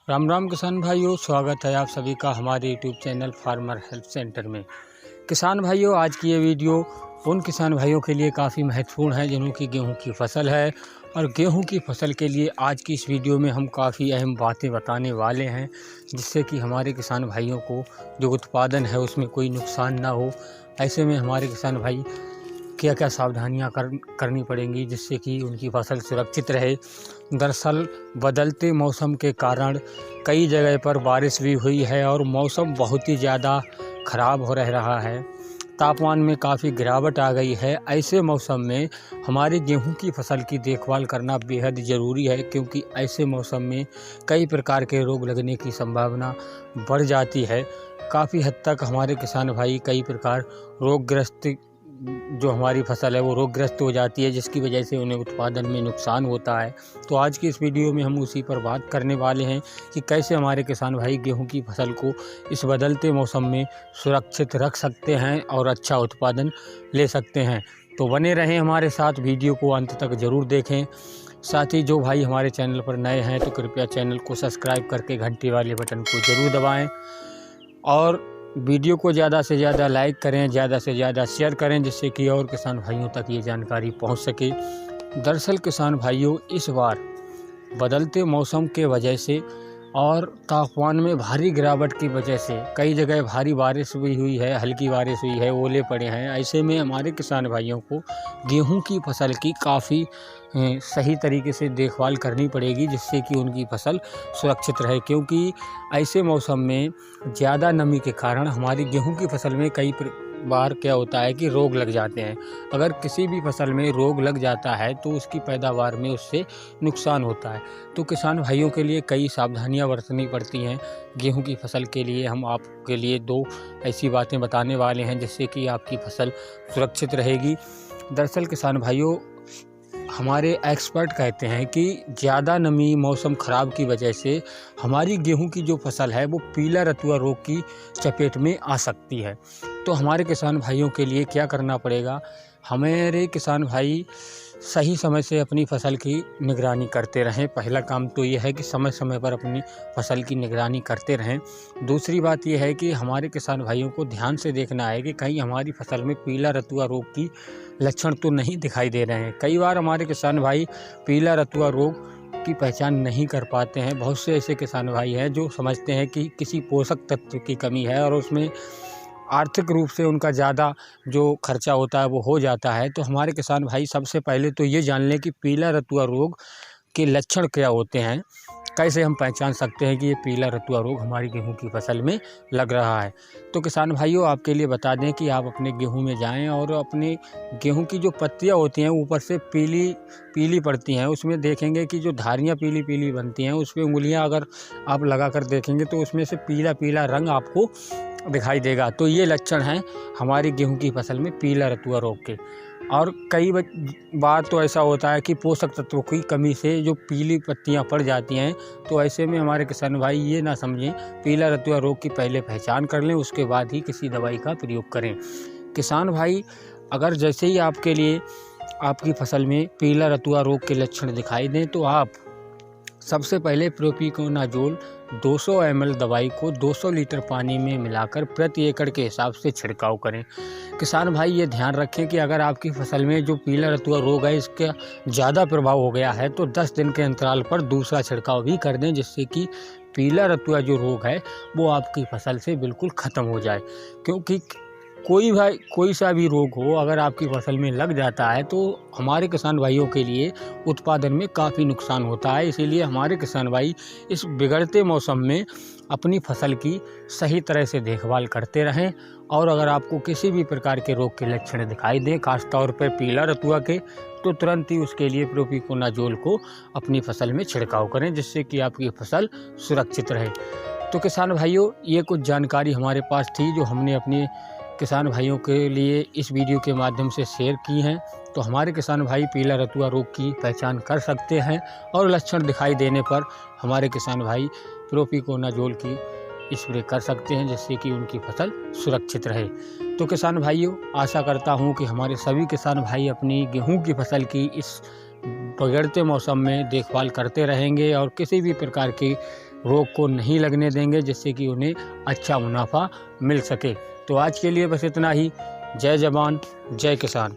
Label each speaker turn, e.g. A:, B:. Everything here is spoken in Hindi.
A: राम राम किसान भाइयों, स्वागत है आप सभी का हमारे YouTube channel farmer help centre में। किसान भाइयों, आज की ये वीडियो उन किसान भाइयों के लिए काफ़ी महत्वपूर्ण है जिन्हों की गेहूं की फसल है। और गेहूं की फसल के लिए आज की इस वीडियो में हम काफ़ी अहम बातें बताने वाले हैं, जिससे कि हमारे किसान भाइयों को जो उत्पादन है उसमें कोई नुकसान ना हो। ऐसे में हमारे किसान भाई क्या क्या सावधानियां करनी पड़ेंगी जिससे कि उनकी फसल सुरक्षित रहे। दरअसल बदलते मौसम के कारण कई जगह पर बारिश भी हुई है और मौसम बहुत ही ज़्यादा ख़राब हो रहा है। तापमान में काफ़ी गिरावट आ गई है। ऐसे मौसम में हमारी गेहूं की फसल की देखभाल करना बेहद ज़रूरी है, क्योंकि ऐसे मौसम में कई प्रकार के रोग लगने की संभावना बढ़ जाती है। काफ़ी हद तक हमारे किसान भाई कई प्रकार रोगग्रस्त जो हमारी फसल है वो रोगग्रस्त हो जाती है, जिसकी वजह से उन्हें उत्पादन में नुकसान होता है। तो आज की इस वीडियो में हम उसी पर बात करने वाले हैं कि कैसे हमारे किसान भाई गेहूं की फसल को इस बदलते मौसम में सुरक्षित रख सकते हैं और अच्छा उत्पादन ले सकते हैं। तो बने रहें हमारे साथ, वीडियो को अंत तक ज़रूर देखें। साथ ही जो भाई हमारे चैनल पर नए हैं तो कृपया चैनल को सब्सक्राइब करके घंटी वाले बटन को ज़रूर दबाएँ और वीडियो को ज़्यादा से ज़्यादा लाइक करें, ज़्यादा से ज़्यादा शेयर करें, जिससे कि और किसान भाइयों तक ये जानकारी पहुंच सके। दरअसल किसान भाइयों, इस बार बदलते मौसम के वजह से और तापमान में भारी गिरावट की वजह से कई जगह भारी बारिश भी हुई है, हल्की बारिश हुई है, ओले पड़े हैं। ऐसे में हमारे किसान भाइयों को गेहूं की फसल की काफ़ी सही तरीके से देखभाल करनी पड़ेगी, जिससे कि उनकी फसल सुरक्षित रहे। क्योंकि ऐसे मौसम में ज़्यादा नमी के कारण हमारी गेहूं की फसल में कई बार क्या होता है कि रोग लग जाते हैं। अगर किसी भी फसल में रोग लग जाता है तो उसकी पैदावार में उससे नुकसान होता है। तो किसान भाइयों के लिए कई सावधानियां बरतनी पड़ती हैं। गेहूं की फसल के लिए हम आपके लिए दो ऐसी बातें बताने वाले हैं जिससे कि आपकी फसल सुरक्षित रहेगी। दरअसल किसान भाइयों, हमारे एक्सपर्ट कहते हैं कि ज़्यादा नमी, मौसम ख़राब की वजह से हमारी गेहूं की जो फसल है वो पीला रतुआ रोग की चपेट में आ सकती है। तो हमारे किसान भाइयों के लिए क्या करना पड़ेगा? हमारे किसान भाई सही समय से अपनी फसल की निगरानी करते रहें। पहला काम तो ये है कि समय समय पर अपनी फसल की निगरानी करते रहें। दूसरी बात यह है कि हमारे किसान भाइयों को ध्यान से देखना है कि कहीं हमारी फसल में पीला रतुआ रोग की लक्षण तो नहीं दिखाई दे रहे हैं। कई बार हमारे किसान भाई पीला रतुआ रोग की पहचान नहीं कर पाते हैं। बहुत से ऐसे किसान भाई हैं जो समझते हैं कि किसी पोषक तत्व की कमी है और उसमें आर्थिक रूप से उनका ज़्यादा जो खर्चा होता है वो हो जाता है। तो हमारे किसान भाई सबसे पहले तो ये जान लें कि पीला रतुआ रोग के लक्षण क्या होते हैं, कैसे हम पहचान सकते हैं कि ये पीला रतुआ रोग हमारी गेहूं की फसल में लग रहा है। तो किसान भाइयों, आपके लिए बता दें कि आप अपने गेहूं में जाएं और अपने गेहूं की जो पत्तियां होती हैं ऊपर से पीली पीली पड़ती हैं, उसमें देखेंगे कि जो धारियां पीली पीली बनती हैं, उस पर उंगलियां अगर आप लगा कर देखेंगे तो उसमें से पीला पीला रंग आपको दिखाई देगा। तो ये लक्षण हैं हमारी गेहूं की फसल में पीला रतुआ रोग के। और कई बार तो ऐसा होता है कि पोषक तत्वों की कमी से जो पीली पत्तियां पड़ जाती हैं। तो ऐसे में हमारे किसान भाई ये ना समझें, पीला रतुआ रोग की पहले पहचान कर लें, उसके बाद ही किसी दवाई का प्रयोग करें। किसान भाई, अगर जैसे ही आपके लिए आपकी फसल में पीला रतुआ रोग के लक्षण दिखाई दें तो आप सबसे पहले प्रोपिकोनाजोल 200 ml दवाई को 200 लीटर पानी में मिलाकर प्रति एकड़ के हिसाब से छिड़काव करें। किसान भाई ये ध्यान रखें कि अगर आपकी फसल में जो पीला रतुआ रोग है इसका ज़्यादा प्रभाव हो गया है तो 10 दिन के अंतराल पर दूसरा छिड़काव भी कर दें, जिससे कि पीला रतुआ जो रोग है वो आपकी फसल से बिल्कुल ख़त्म हो जाए। क्योंकि कोई सा भी रोग हो अगर आपकी फसल में लग जाता है तो हमारे किसान भाइयों के लिए उत्पादन में काफ़ी नुकसान होता है। इसीलिए हमारे किसान भाई इस बिगड़ते मौसम में अपनी फसल की सही तरह से देखभाल करते रहें। और अगर आपको किसी भी प्रकार के रोग के लक्षण दिखाई दें, खासतौर पर पीला रतुआ के, तो तुरंत ही उसके लिए प्रोपिकोनाजोल को अपनी फसल में छिड़काव करें, जिससे कि आपकी फसल सुरक्षित रहे। तो किसान भाइयों, ये कुछ जानकारी हमारे पास थी जो हमने अपने किसान भाइयों के लिए इस वीडियो के माध्यम से शेयर की हैं। तो हमारे किसान भाई पीला रतुआ रोग की पहचान कर सकते हैं और लक्षण दिखाई देने पर हमारे किसान भाई प्रोपिकोनाजोल की स्प्रे कर सकते हैं, जिससे कि उनकी फसल सुरक्षित रहे। तो किसान भाइयों, आशा करता हूं कि हमारे सभी किसान भाई अपनी गेहूं की फसल की इस बिगड़ते मौसम में देखभाल करते रहेंगे और किसी भी प्रकार की रोग को नहीं लगने देंगे, जिससे कि उन्हें अच्छा मुनाफा मिल सके। तो आज के लिए बस इतना ही। जय जवान जय किसान।